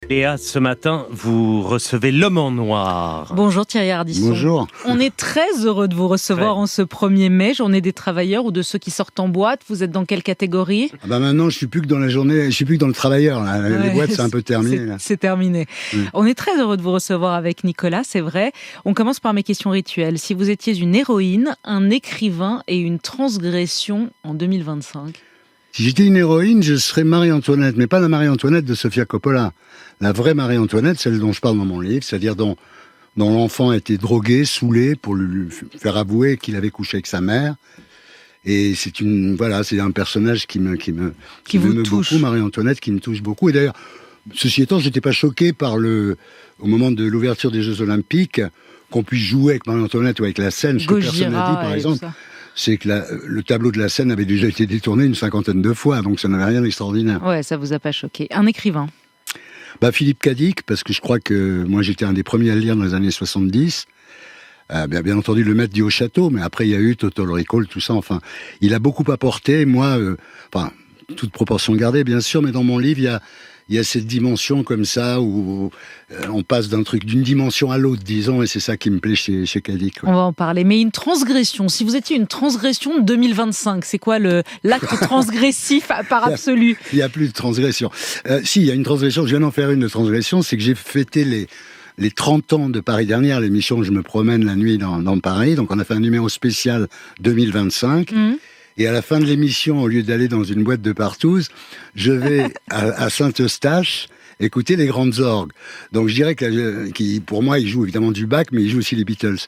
Léa, ce matin, vous recevez l'homme en noir. Bonjour Thierry Ardisson. Bonjour. On est très heureux de vous recevoir en ce 1er mai, journée des travailleurs ou de ceux qui sortent en boîte. Vous êtes dans quelle catégorie ? Maintenant, je suis plus que dans la journée, je suis plus que dans le travailleur. Là. Les boîtes, c'est un peu terminé. C'est terminé. On est très heureux de vous recevoir avec Nicolas, c'est vrai. On commence par mes questions rituelles. Si vous étiez une héroïne, un écrivain et une transgression en 2025 ? Si j'étais une héroïne, je serais Marie-Antoinette, mais pas la Marie-Antoinette de Sofia Coppola. La vraie Marie-Antoinette, celle dont je parle dans mon livre, c'est-à-dire dont l'enfant a été drogué, saoulé, pour lui faire avouer qu'il avait couché avec sa mère. Et c'est un personnage qui me meut beaucoup, Marie-Antoinette, qui me touche beaucoup. Et d'ailleurs, ceci étant, j'étais pas choqué au moment de l'ouverture des Jeux Olympiques, qu'on puisse jouer avec Marie-Antoinette ou avec la scène, ce que personne n'a dit, par exemple. C'est que le tableau de la scène avait déjà été détourné une 50aine de fois, donc ça n'avait rien d'extraordinaire. Ouais, ça vous a pas choqué. Un écrivain ? Philippe Cadic, parce que je crois que moi j'étais un des premiers à le lire dans les années 70. Bien entendu, Le Maître dit au château, mais après il y a eu Total Recall, tout ça. Enfin, il a beaucoup apporté. Moi, toute proportion gardée, bien sûr, mais dans mon livre, il y a cette dimension comme ça où on passe d'une dimension à l'autre, disons, et c'est ça qui me plaît chez Cadic. Ouais. On va en parler. Mais une transgression, si vous étiez une transgression de 2025, c'est quoi l'acte transgressif par absolu ? Il n'y a plus de transgression. Si, il y a une transgression, je viens d'en faire une de transgression, c'est que j'ai fêté les 30 ans de Paris Dernière, l'émission où je me promène la nuit dans Paris. Donc on a fait un numéro spécial 2025. Et à la fin de l'émission, au lieu d'aller dans une boîte de partouze, je vais à Saint-Eustache écouter les grandes orgues. Donc je dirais que pour moi, il joue évidemment du Bach, mais il joue aussi les Beatles.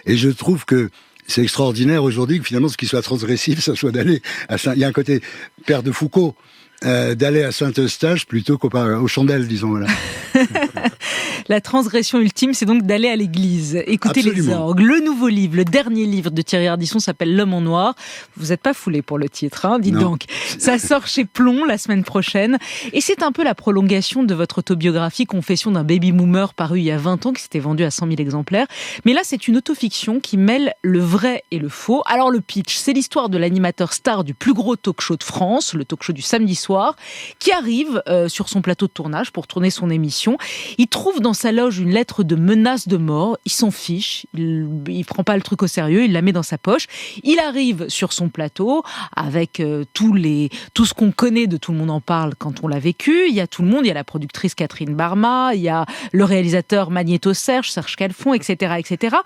Et je trouve que c'est extraordinaire aujourd'hui que finalement, ce qui soit transgressif, ça soit d'aller à il y a un côté père de Foucault, d'aller à Saint-Eustache plutôt qu'aux chandelles, disons. Voilà. La transgression ultime, c'est donc d'aller à l'église, écouter Absolument. les orgues. Le nouveau livre, le dernier livre de Thierry Ardisson s'appelle L'homme en noir. Vous n'êtes pas foulé pour le titre, hein, dites donc. Ça sort chez Plomb la semaine prochaine. Et c'est un peu la prolongation de votre autobiographie Confession d'un baby-boomer paru il y a 20 ans, qui s'était vendu à 100 000 exemplaires. Mais là, c'est une autofiction qui mêle le vrai et le faux. Alors le pitch, c'est l'histoire de l'animateur star du plus gros talk-show de France, le talk-show du samedi soir, qui arrive sur son plateau de tournage pour tourner son émission. Il trouve dans sa loge une lettre de menace de mort. Il s'en fiche. Il prend pas le truc au sérieux. Il la met dans sa poche. Il arrive sur son plateau avec tout ce qu'on connaît de Tout le monde en parle quand on l'a vécu. Il y a tout le monde. Il y a la productrice Catherine Barma. Il y a le réalisateur Magnéto Serge Calfon, etc., etc.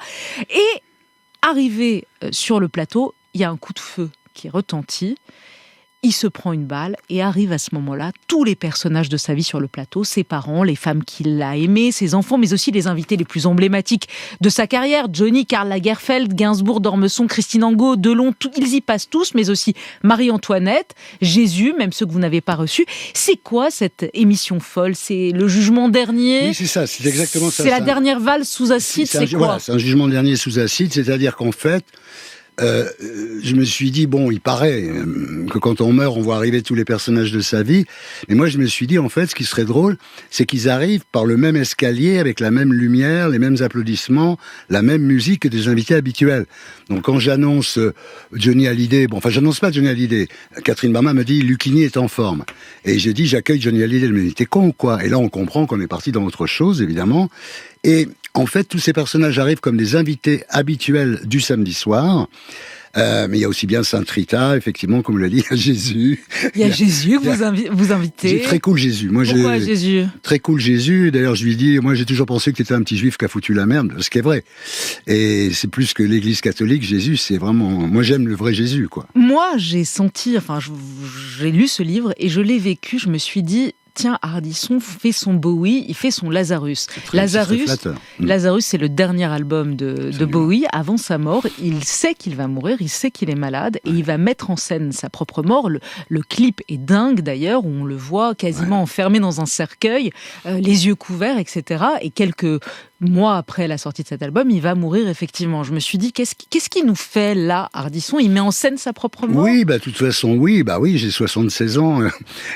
Et arrivé sur le plateau, il y a un coup de feu qui retentit. Il se prend une balle et arrive à ce moment-là tous les personnages de sa vie sur le plateau, ses parents, les femmes qu'il a aimées, ses enfants, mais aussi les invités les plus emblématiques de sa carrière, Johnny, Karl Lagerfeld, Gainsbourg, d'Ormesson, Christine Angot, Delon, ils y passent tous, mais aussi Marie-Antoinette, Jésus, même ceux que vous n'avez pas reçus. C'est quoi cette émission folle ? C'est le jugement dernier ? Oui, c'est ça, c'est exactement ça. C'est la dernière valse sous acide, c'est quoi ? Voilà, c'est un jugement dernier sous acide, c'est-à-dire qu'en fait, je me suis dit, il paraît que quand on meurt, on voit arriver tous les personnages de sa vie. Mais moi, je me suis dit, en fait, ce qui serait drôle, c'est qu'ils arrivent par le même escalier, avec la même lumière, les mêmes applaudissements, la même musique que des invités habituels. Donc, quand j'annonce Johnny Hallyday, j'annonce pas Johnny Hallyday. Catherine Barma me dit, Lucchini est en forme. Et j'ai dit, j'accueille Johnny Hallyday. Mais t'es con ou quoi ? Et là, on comprend qu'on est parti dans autre chose, évidemment. Et en fait, tous ces personnages arrivent comme des invités habituels du samedi soir. Mais il y a aussi bien Sainte Rita, effectivement, comme l'a dit, il y a Jésus. Il y a Jésus que vous invitez. J'ai très cool Jésus. Pourquoi Jésus ? Très cool Jésus. D'ailleurs, je lui dis, moi j'ai toujours pensé que tu étais un petit juif qui a foutu la merde, ce qui est vrai. Et c'est plus que l'Église catholique, Jésus, c'est vraiment... Moi j'aime le vrai Jésus, quoi. Moi, j'ai j'ai lu ce livre et je l'ai vécu, je me suis dit... Tiens, Ardisson fait son Bowie, il fait son Lazarus. Lazarus, c'est le dernier album de Bowie. Avant sa mort, il sait qu'il va mourir, il sait qu'il est malade et il va mettre en scène sa propre mort. Le clip est dingue d'ailleurs, où on le voit quasiment enfermé dans un cercueil, les yeux couverts, etc. Et quelques mois après la sortie de cet album, il va mourir effectivement. Je me suis dit, qu'est-ce qu'il nous fait là, Ardisson ? Il met en scène sa propre mort ? Oui, de toute façon, oui, j'ai 76 ans.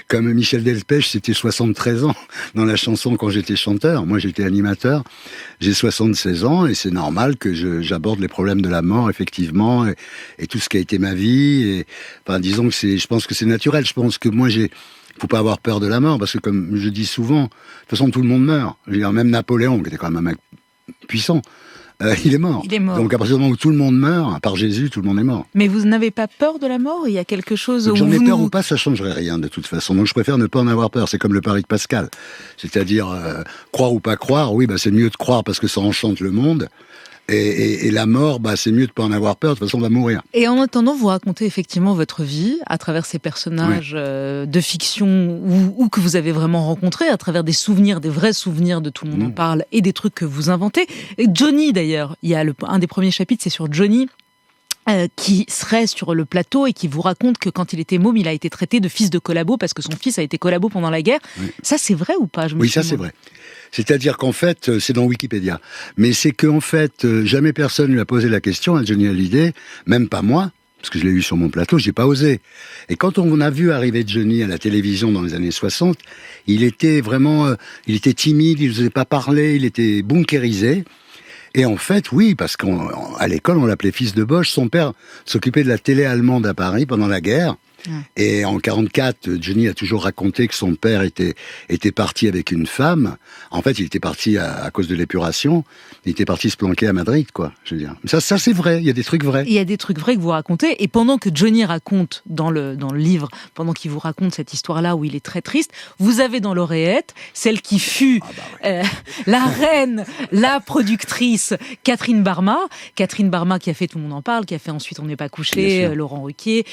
Comme Michel Delpech, c'était 73 ans dans la chanson quand j'étais chanteur. Moi, j'étais animateur. J'ai 76 ans et c'est normal que j'aborde les problèmes de la mort, effectivement, et tout ce qui a été ma vie. Et, disons que je pense que c'est naturel. Je pense que moi, faut pas avoir peur de la mort, parce que comme je dis souvent, de toute façon tout le monde meurt. Je veux dire, même Napoléon, qui était quand même un mec puissant, il est mort. Il est mort. Donc à partir du moment où tout le monde meurt, à part Jésus, tout le monde est mort. Mais vous n'avez pas peur de la mort? Il y a quelque chose Donc, où j'en ai vous peur ou pas, ça changerait rien de toute façon. Donc je préfère ne pas en avoir peur. C'est comme le pari de Pascal. C'est-à-dire, croire ou pas croire, oui, c'est mieux de croire parce que ça enchante le monde. Et la mort, c'est mieux de pas en avoir peur, de toute façon on va mourir. Et en attendant, vous racontez effectivement votre vie à travers ces personnages de fiction ou que vous avez vraiment rencontrés, à travers des souvenirs, des vrais souvenirs de Tout le monde en parle et des trucs que vous inventez. Et Johnny d'ailleurs, il y a un des premiers chapitres, c'est sur Johnny. Qui serait sur le plateau et qui vous raconte que quand il était môme, il a été traité de fils de collabo parce que son fils a été collabo pendant la guerre. Oui. Ça, c'est vrai ou pas? Oui, ça c'est vrai. C'est-à-dire qu'en fait, c'est dans Wikipédia. Mais c'est qu'en fait, jamais personne lui a posé la question à Johnny Hallyday, même pas moi, parce que je l'ai eu sur mon plateau, j'ai pas osé. Et quand on a vu arriver Johnny à la télévision dans les années 60, il était vraiment, il était timide, il n'osait pas parler, il était bunkérisé. Et en fait, oui, parce qu'à l'école, on l'appelait fils de Boche. Son père s'occupait de la télé allemande à Paris pendant la guerre. Et en 44, Johnny a toujours raconté que son père était parti avec une femme. En fait, il était parti à cause de l'épuration. Il était parti se planquer à Madrid, quoi. Je veux dire. Ça c'est vrai. Il y a des trucs vrais. Il y a des trucs vrais que vous racontez. Et pendant que Johnny raconte dans le livre, pendant qu'il vous raconte cette histoire-là où il est très triste, vous avez dans l'oreillette celle qui fut la reine, la productrice Catherine Barma. Catherine Barma qui a fait Tout le monde en parle, qui a fait ensuite On n'est pas couché, Laurent Ruquier.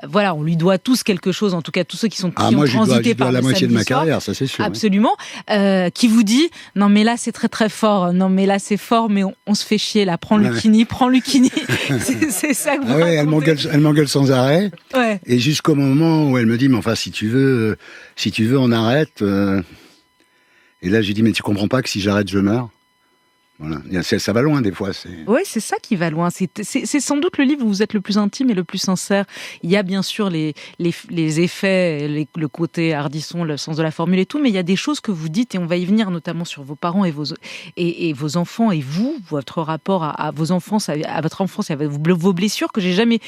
Voilà, on lui doit tous quelque chose, en tout cas tous ceux qui ont transité par la moitié de ma soir, carrière, ça c'est sûr. Absolument. Qui vous dit, non mais là c'est très très fort, non mais là c'est fort, mais on se fait chier là, prends Lucchini. c'est ça que vous racontez. Elle m'engueule sans arrêt. Ouais. Et jusqu'au moment où elle me dit, mais enfin si tu veux on arrête. Et là j'ai dit, mais tu comprends pas que si j'arrête je meurs. Voilà. Ça va loin des fois. Oui, c'est ça qui va loin. C'est sans doute le livre où vous êtes le plus intime et le plus sincère. Il y a bien sûr les effets, le côté hardisson, le sens de la formule et tout, mais il y a des choses que vous dites, et on va y venir notamment sur vos parents et vos enfants, et vous, votre rapport à vos enfances, à votre enfance et à vos blessures, que j'ai jamais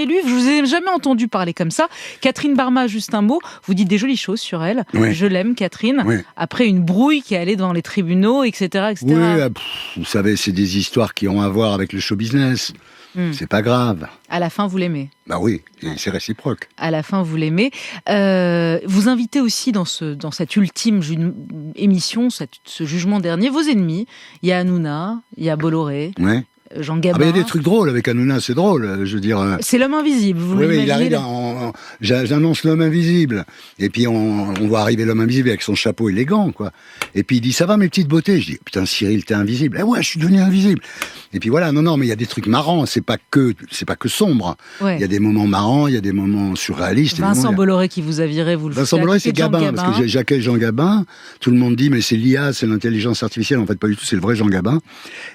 lu, je vous ai jamais entendu parler comme ça. Catherine Barma, juste un mot, vous dites des jolies choses sur elle. Oui. Je l'aime, Catherine. Oui. Après une brouille qui est allée devant les tribunaux, etc. etc. Oui, vous savez, c'est des histoires qui ont à voir avec le show business. C'est pas grave. À la fin, vous l'aimez. Bah oui, c'est réciproque. À la fin, vous l'aimez. Vous invitez aussi dans cette ultime émission, ce jugement dernier, vos ennemis. Il y a Hanouna, il y a Bolloré. Ouais. Jean Gabin. Il y a des trucs drôles avec Hanouna, c'est drôle, je veux dire. C'est l'homme invisible, vous l'imaginez. Oui, il arrive, j'annonce l'homme invisible. Et puis on voit arriver l'homme invisible avec son chapeau élégant, quoi. Et puis il dit, ça va mes petites beautés? Je dis, putain Cyril, t'es invisible. Eh ouais, je suis devenu invisible. Et puis voilà, non, mais il y a des trucs marrants, c'est pas que sombre. Ouais. Il y a des moments marrants, il y a des moments surréalistes. Vincent Bolloré qui vous a viré, vous le Vincent Bolloré, c'est Gabin, parce que j'accueille Jean Gabin. Tout le monde dit, mais c'est l'IA, c'est l'intelligence artificielle. En fait, pas du tout, c'est le vrai Jean Gabin.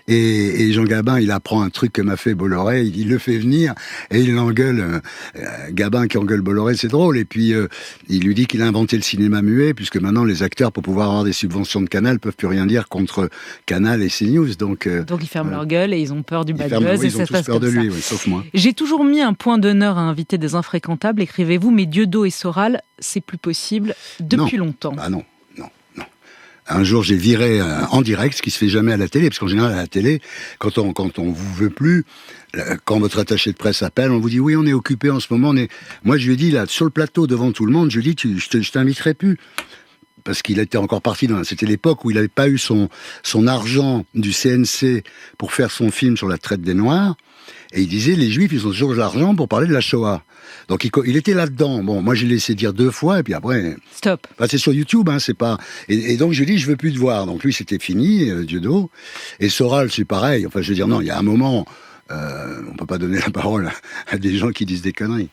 Et Jean Gabin, il apprend un truc que m'a fait Bolloré, il le fait venir et il l'engueule. Gabin qui engueule Bolloré, c'est drôle. Et puis il lui dit qu'il a inventé le cinéma muet, puisque maintenant les acteurs, pour pouvoir avoir des subventions de Canal, peuvent plus rien dire contre Canal et CNews. Donc ils ferment leur gueule et ils ont peur du bad buzz. Ils ont tous peur de lui, oui, sauf moi. J'ai toujours mis un point d'honneur à inviter des infréquentables, écrivez-vous, mais Dieudo et Soral, c'est plus possible depuis longtemps. Bah non. Un jour, j'ai viré en direct, ce qui se fait jamais à la télé, parce qu'en général, à la télé, quand on vous veut plus, quand votre attaché de presse appelle, on vous dit, oui, on est occupé en ce moment, Moi, je lui ai dit, là, sur le plateau, devant tout le monde, je lui ai dit, je t'inviterai plus. Parce qu'il était encore parti c'était l'époque où il n'avait pas eu son argent du CNC pour faire son film sur la traite des Noirs. Et il disait, les Juifs, ils ont toujours de l'argent pour parler de la Shoah. Donc il était là-dedans. Bon, moi, je l'ai laissé dire 2 fois, et puis après... Stop. Bah, c'est sur YouTube, c'est pas... Et donc, je lui ai dit, je veux plus te voir. Donc lui, c'était fini, Dieudo. Et Soral, c'est pareil. Enfin, je veux dire, non, il y a un moment, on peut pas donner la parole à des gens qui disent des conneries.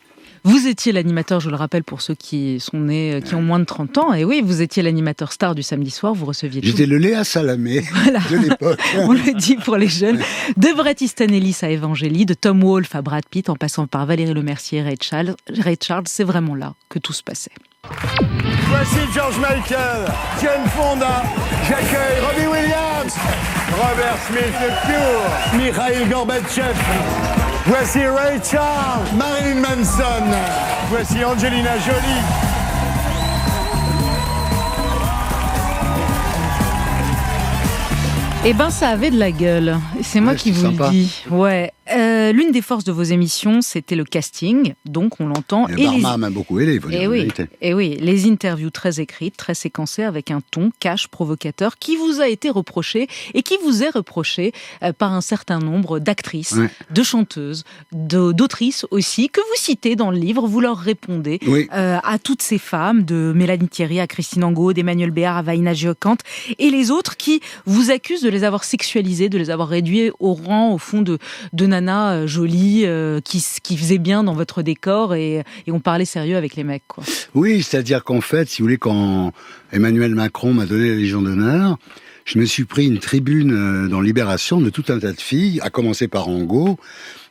Vous étiez l'animateur, je le rappelle pour ceux qui sont nés, qui ont moins de 30 ans, et oui, vous étiez l'animateur star du samedi soir, vous receviez tout. J'étais le Léa Salamé de l'époque. On le dit pour les jeunes. De Bret Easton Ellis à Evangélie, de Tom Wolfe à Brad Pitt, en passant par Valérie Lemercier et Ray Charles, c'est vraiment là que tout se passait. Voici George Michael, Jane Fonda, j'accueille Robbie Williams, Robert Smith le Cure, Mikhail Gorbatchev. Voici Ray Charles, Marilyn Manson. Voici Angelina Jolie, Eh ben, ça avait de la gueule. C'est moi qui vous sympa. le dis. Ouais. L'une des forces de vos émissions, c'était le casting, donc on l'entend. Et Barma m'a beaucoup aidé, il faut dire la vérité. Et oui, les interviews très écrites, très séquencées, avec un ton cash, provocateur, qui vous a été reproché et qui vous est reproché par un certain nombre d'actrices, de chanteuses, d'autrices aussi, que vous citez dans le livre. Vous leur répondez à toutes ces femmes, de Mélanie Thierry à Christine Angot, d'Emmanuel Béard à Vaïna Giocante, et les autres qui vous accusent de les avoir sexualisées, de les avoir réduits au rang, au fond, de nana jolie qui faisait bien dans votre décor et on parlait sérieux avec les mecs, quoi. Oui, c'est-à-dire qu'en fait, si vous voulez, quand Emmanuel Macron m'a donné la Légion d'honneur, je me suis pris une tribune dans Libération de tout un tas de filles, à commencer par Angot,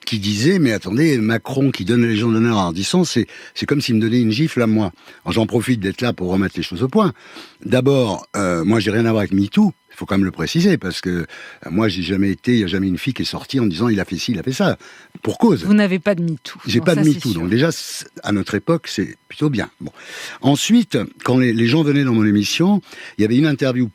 qui disait mais attendez, Macron qui donne la Légion d'honneur à Ardisson, c'est comme s'il me donnait une gifle à moi. Alors, j'en profite d'être là pour remettre les choses au point. D'abord, moi j'ai rien à voir avec MeToo. Il faut quand même le préciser, parce que moi, il n'y a jamais une fille qui est sortie en disant il a fait ci, il a fait ça. Pour cause. Vous n'avez pas de MeToo. J'ai pas de MeToo. Donc déjà, à notre époque, c'est plutôt bien. Bon. Ensuite, quand les gens venaient dans mon émission, il y avait une interview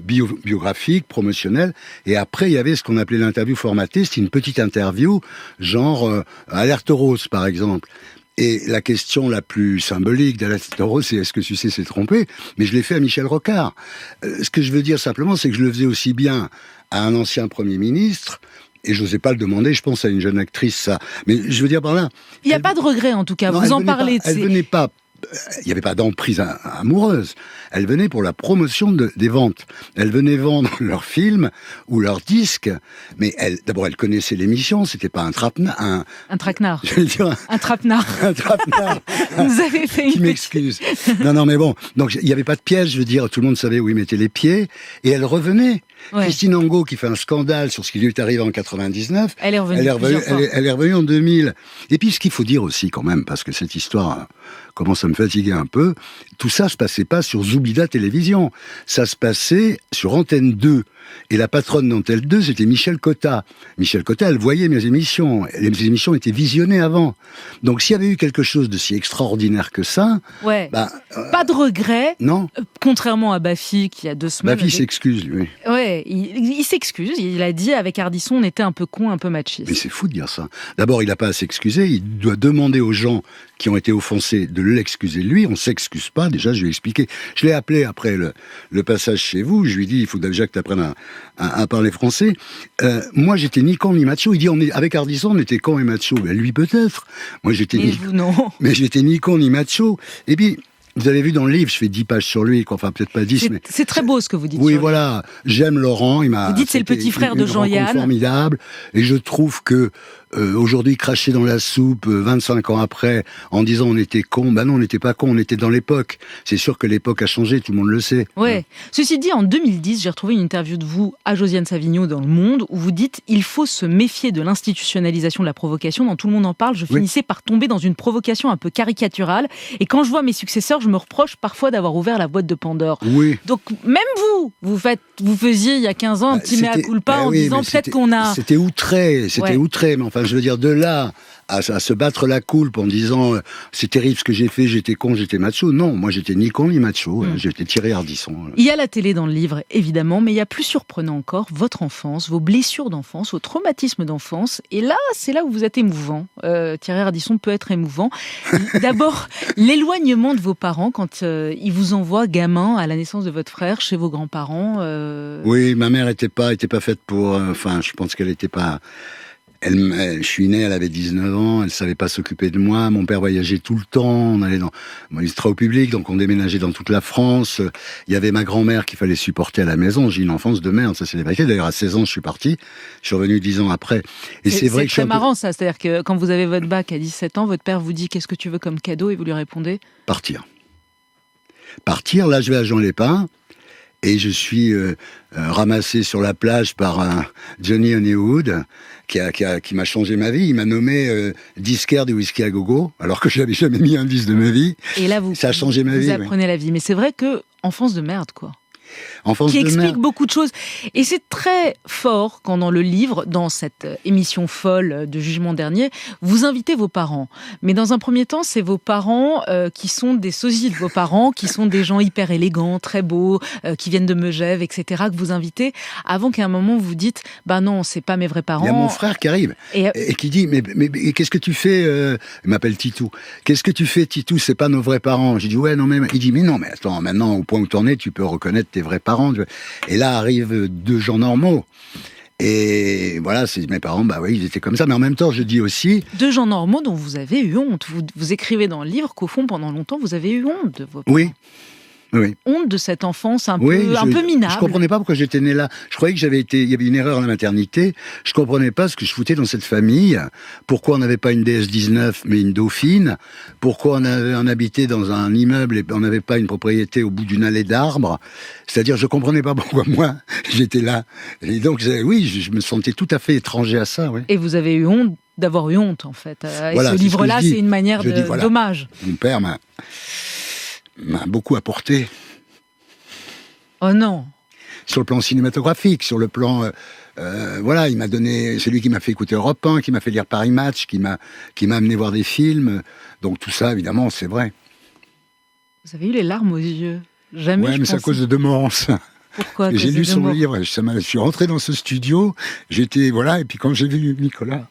biographique, promotionnelle, et après il y avait ce qu'on appelait l'interview formatée, c'était une petite interview, genre Alerte Rose par exemple. Et la question la plus symbolique d'Alerte Rose, c'est est-ce que Sucé s'est trompé? Mais je l'ai fait à Michel Rocard. Ce que je veux dire simplement, c'est que je le faisais aussi bien à un ancien Premier ministre, et je n'osais pas le demander, je pense à une jeune actrice, ça. Mais je veux dire par là... Il n'y a pas de regret en tout cas, non, vous en parlez. Elle venait pas... Il n'y avait pas d'emprise amoureuse. Elle venait pour la promotion des ventes. Elle venait vendre leurs films ou leurs disques. Mais d'abord, elle connaissait l'émission. C'était pas un traquenard. Un traquenard. Je veux dire un traquenard. Un traquenard. Vous avez fait une... Qui m'excuse. Non, mais bon. Donc, il n'y avait pas de piège. Je veux dire, tout le monde savait où il mettait les pieds. Et elle revenait. Ouais. Christine Angot, qui fait un scandale sur ce qui lui est arrivé en 99. Elle est revenue. Elle est revenue en 2000. Et puis, ce qu'il faut dire aussi, quand même, parce que cette histoire commence à me fatiguer un peu, tout ça se passait pas sur Zoubida Télévision. Ça se passait sur Antenne 2. Et la patronne d'Antenne 2, c'était Michel Cotta. Michel Cotta, elle voyait mes émissions. Les émissions étaient visionnées avant. Donc, s'il y avait eu quelque chose de si extraordinaire que ça... Ouais. Pas de regret. Non. Contrairement à Baffy, qui il y a 2 semaines... Baffy s'excuse, lui. Ouais, il s'excuse. Il a dit, avec Ardisson, on était un peu con, un peu machiste. Mais c'est fou de dire ça. D'abord, il n'a pas à s'excuser. Il doit demander aux gens qui ont été offensés de l'excuser lui. On ne s'excuse pas. Déjà, je lui ai expliqué. Je l'ai appelé après le passage chez vous. Je lui ai dit, il faut déjà que tu apprennes à parler français. Moi, j'étais ni con ni macho. Il dit, avec Ardisson, on était con et macho. Ben, lui, peut-être. Moi, j'étais mais j'étais ni con ni macho. Et puis, vous avez vu dans le livre, je fais 10 pages sur lui, enfin peut-être pas 10, mais... C'est très beau ce que vous dites. Oui, voilà. J'aime Laurent, Vous dites c'est le petit frère de Jean-Yann. Formidable. Et je trouve que aujourd'hui, cracher dans la soupe, 25 ans après, en disant on était con, non, on n'était pas con, on était dans l'époque. C'est sûr que l'époque a changé, tout le monde le sait. Ouais. Ceci dit, en 2010, j'ai retrouvé une interview de vous à Josiane Savigno dans Le Monde, où vous dites « Il faut se méfier de l'institutionnalisation de la provocation. Dans Tout le monde en parle, je finissais par tomber dans une provocation un peu caricaturale. Et quand je vois mes successeurs, je me reproche parfois d'avoir ouvert la boîte de Pandore. » Oui. Donc, même vous faisiez il y a 15 ans un petit mea culpa en disant peut-être qu'on a... C'était outré, mais enfin, je veux dire, de là à se battre la coulpe en disant c'est terrible ce que j'ai fait, j'étais con, j'étais macho. Non, moi j'étais ni con ni macho, j'étais Thierry Ardisson. Il y a la télé dans le livre, évidemment, mais il y a plus surprenant encore votre enfance, vos blessures d'enfance, vos traumatismes d'enfance. Et là, c'est là où vous êtes émouvant. Thierry Ardisson peut être émouvant. D'abord, l'éloignement de vos parents quand ils vous envoient gamin à la naissance de votre frère chez vos grands-parents. Oui, ma mère était pas faite pour... Enfin, je pense qu'elle était pas... je suis né, elle avait 19 ans, elle savait pas s'occuper de moi. Mon père voyageait tout le temps, on allait il se travaillait au public, donc on déménageait dans toute la France. Il y avait ma grand-mère qu'il fallait supporter à la maison. J'ai une enfance de merde, ça c'est la vérité. D'ailleurs, à 16 ans, je suis parti. Je suis revenu 10 ans après. Et c'est vrai que c'est très marrant, ça. C'est-à-dire que quand vous avez votre bac à 17 ans, votre père vous dit « Qu'est-ce que tu veux comme cadeau ?» et vous lui répondez « Partir. Là, je vais à Jean Lépin. Et je suis ramassé sur la plage par Johnny Honeywood, qui m'a changé ma vie. Il m'a nommé disquaire du whisky à gogo, alors que je n'avais jamais mis un disque de ma vie. Et là, ça a changé ma vie. Vous apprenez la vie. Mais c'est vrai que enfance de merde, quoi. Enfance qui de explique merde. beaucoup de choses. Et c'est très fort quand dans le livre, dans cette émission folle de Jugement Dernier, vous invitez vos parents. Mais dans un premier temps, c'est vos parents qui sont des sosies de vos parents, qui sont des gens hyper élégants, très beaux, qui viennent de Megève, etc., que vous invitez, avant qu'à un moment vous dites, bah non, c'est pas mes vrais parents. Il y a mon frère qui arrive et qui dit mais qu'est-ce que tu fais Il m'appelle Titou. Qu'est-ce que tu fais, Titou? C'est pas nos vrais parents. J'ai dit ouais non mais il dit mais non mais attends, maintenant au point où t'en es, tu peux reconnaître tes vrais parents. Et là arrivent deux gens normaux. Et voilà, c'est mes parents, bah oui, ils étaient comme ça. Mais en même temps, je dis aussi... Deux gens normaux dont vous avez eu honte. Vous écrivez dans le livre qu'au fond, pendant longtemps, vous avez eu honte de vos parents. Oui. Oui. Honte de cette enfance un peu minable. Je comprenais pas pourquoi j'étais né là. Je croyais que il y avait une erreur à la maternité. Je comprenais pas ce que je foutais dans cette famille. Pourquoi on n'avait pas une DS-19 mais une Dauphine. Pourquoi on habitait dans un immeuble et on n'avait pas une propriété au bout d'une allée d'arbres. C'est-à-dire, je comprenais pas pourquoi moi j'étais là. Et donc, oui, je me sentais tout à fait étranger à ça. Oui. Et vous avez eu honte d'avoir eu honte, en fait. Voilà, et ce livre-là, c'est une manière voilà, d'hommage. Mon père m'a beaucoup apporté. Oh non. Sur le plan cinématographique, sur le plan... voilà, il m'a donné... C'est lui qui m'a fait écouter Europe 1, qui m'a fait lire Paris Match, qui m'a amené voir des films. Donc tout ça, évidemment, c'est vrai. Vous avez eu les larmes aux yeux. Jamais. Ouais, mais c'est à cause de Demorance. Pourquoi? J'ai lu son livre, je suis rentré dans ce studio, voilà, et puis quand j'ai vu Nicolas...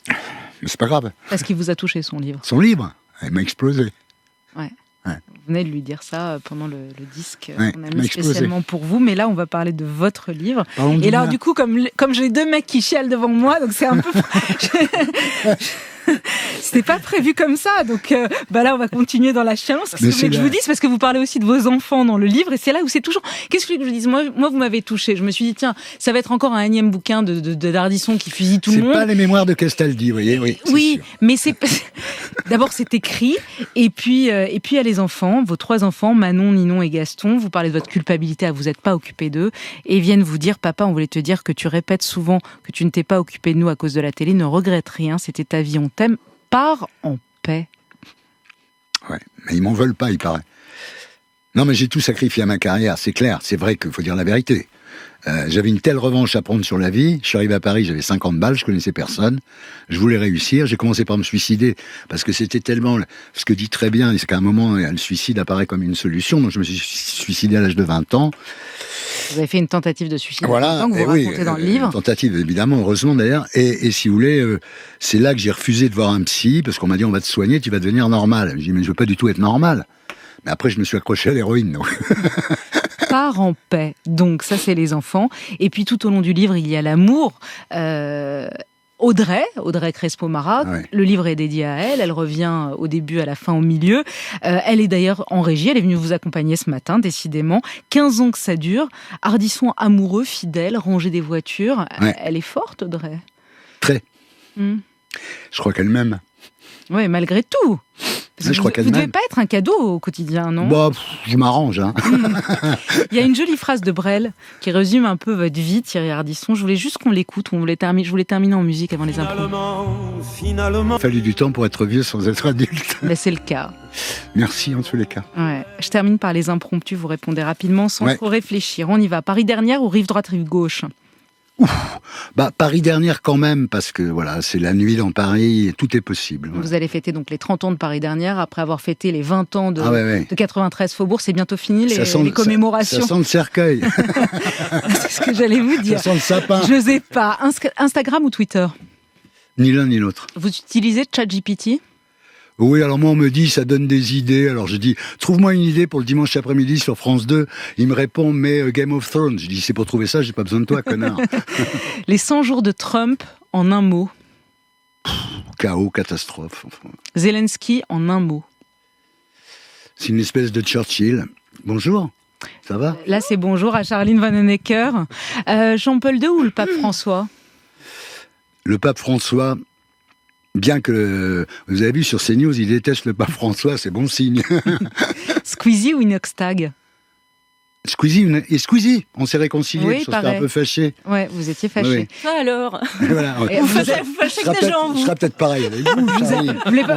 Mais c'est pas grave. Parce qu'il vous a touché, son livre. Son livre, il m'a explosé. Ouais. Ouais. Vous venez de lui dire ça pendant le disque ouais, qu'on a mis spécialement pour vous, mais là on va parler de votre livre. Et là du coup, comme j'ai deux mecs qui chialent devant moi, donc c'est un peu... C'était pas prévu comme ça, donc là on va continuer dans la chialance. Qu'est-ce que vous voulez que je vous dise? Parce que vous parlez aussi de vos enfants dans le livre, et c'est là où c'est toujours... Qu'est-ce que je vous dise? Moi vous m'avez touché. Je me suis dit tiens, ça va être encore un énième bouquin d'Ardisson qui fusille tout le monde. C'est pas les mémoires de Castaldi, vous voyez. Oui, mais c'est d'abord c'est écrit, et puis il y a les enfants, vos trois enfants, Manon, Ninon et Gaston. Vous parlez de votre culpabilité à vous être pas occupé d'eux, et ils viennent vous dire papa, on voulait te dire que tu répètes souvent que tu ne t'es pas occupé de nous à cause de la télé. Ne regrette rien, c'était ta vie, on t'aime. Pars en paix. Ouais, mais ils m'en veulent pas, il paraît. Non, mais j'ai tout sacrifié à ma carrière, c'est clair. C'est vrai qu'il faut dire la vérité. J'avais une telle revanche à prendre sur la vie. Je suis arrivé à Paris, j'avais 50 balles, je connaissais personne. Je voulais réussir. J'ai commencé par me suicider parce que c'était tellement... Ce que dit très bien, c'est qu'à un moment, le suicide apparaît comme une solution. Donc je me suis suicidé à l'âge de 20 ans. Vous avez fait une tentative de suicide, voilà, que vous racontez dans le livre. Une tentative, évidemment, heureusement d'ailleurs. Et si vous voulez, c'est là que j'ai refusé de voir un psy, parce qu'on m'a dit on va te soigner, tu vas devenir normal. J'ai dit mais je veux pas du tout être normal. Mais après je me suis accroché à l'héroïne. Donc. Pars en paix. Donc ça c'est les enfants. Et puis tout au long du livre il y a l'amour. Audrey Crespo-Mara, ouais. Le livre est dédié à elle, elle revient au début, à la fin, au milieu. Elle est d'ailleurs en régie, elle est venue vous accompagner ce matin, décidément. 15 ans que ça dure, Ardisson amoureux, fidèle, ranger des voitures. Ouais. Elle est forte, Audrey. Très. Je crois qu'elle m'aime. Oui, malgré tout. Ouais, je crois qu'elle vous ne m'aime. devez pas être un cadeau au quotidien, non? Bah, je m'arrange. Hein. Il y a une jolie phrase de Brel qui résume un peu votre vie, Thierry Ardisson. Je voulais juste qu'on l'écoute, je voulais terminer en musique avant les impros. Il a fallu du temps pour être vieux sans être adulte. Ben, c'est le cas. Merci en tous les cas. Ouais. Je termine par les impromptus, vous répondez rapidement sans trop réfléchir. On y va. Paris dernière ou rive droite, rive gauche? Bah, Paris dernière quand même, parce que voilà, c'est la nuit dans Paris, et tout est possible. Vous allez fêter donc les 30 ans de Paris dernière, après avoir fêté les 20 ans de 93 Faubourg. C'est bientôt fini, les commémorations. Ça sent le cercueil. C'est ce que j'allais vous dire. Ça sent le sapin. Je sais pas. Instagram ou Twitter? Ni l'un ni l'autre. Vous utilisez ChatGPT? Oui, alors moi on me dit, ça donne des idées. Alors je dis, trouve-moi une idée pour le dimanche après-midi sur France 2. Il me répond, mais Game of Thrones. Je dis, c'est pour trouver ça, j'ai pas besoin de toi, connard. Les 100 jours de Trump en un mot. Chaos, catastrophe. Enfin. Zelensky en un mot. C'est une espèce de Churchill. Bonjour, ça va? Là c'est bonjour à Charline Vanhoenacker. Jean-Paul II ou le pape François? Le pape François... Bien que, vous avez vu sur CNews, il déteste le pape François, c'est bon signe. Squeezie ou Inoxtag? Squeezie, on s'est réconciliés, Oui, parce qu'on était pareil. un peu fâchés. Ouais, vous étiez fâchés. Oui. Ça alors. Voilà. Et Vous vous fâchez avec des gens, Je vous. serai peut-être pareil avec vous, Charlie.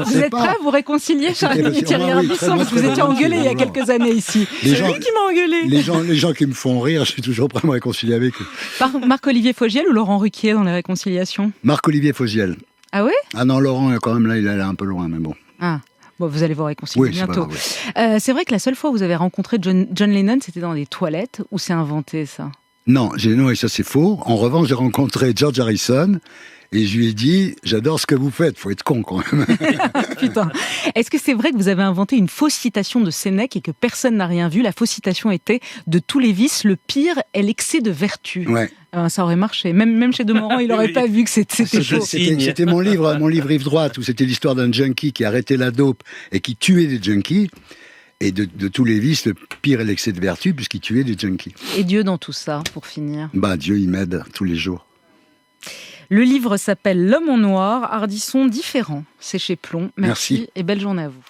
Vous êtes prêts à vous réconcilier, Charlie et Thierry Moi, oui, Ardisson, très parce que vous bien, étiez très engueulés il y a volontiers, quelques années ici. Les C'est gens, lui qui m'a engueulé. les gens qui me font rire, je suis toujours prêt à me réconcilier avec eux. Marc-Olivier Fogiel ou Laurent Ruquier dans les réconciliations? Marc-Olivier Fogiel. Ah oui? Ah non, Laurent, quand même, là, il est un peu loin, mais bon. Ah. Bon, vous allez vous réconcilier Oui, c'est pas bientôt. grave, oui. C'est vrai que la seule fois où vous avez rencontré John Lennon, c'était dans des toilettes, ou c'est inventé ça? Non, et ça c'est faux. En revanche, j'ai rencontré George Harrison et je lui ai dit, j'adore ce que vous faites. Faut être con quand même. Putain. Est-ce que c'est vrai que vous avez inventé une fausse citation de Sénèque et que personne n'a rien vu? La fausse citation était: de tous les vices, le pire est l'excès de vertu. Ouais. Ça aurait marché. Même chez Demorand, il n'aurait pas vu que c'était Je faux. signe. C'était mon livre Rive Droite, où c'était l'histoire d'un junkie qui arrêtait la dope et qui tuait des junkies. Et de tous les vices, le pire est l'excès de vertu, puisqu'il tuait des junkies. Et Dieu dans tout ça, pour finir. Bah, Dieu, il m'aide tous les jours. Le livre s'appelle L'homme en noir, Ardisson différent. C'est chez Plomb. Merci. Et belle journée à vous.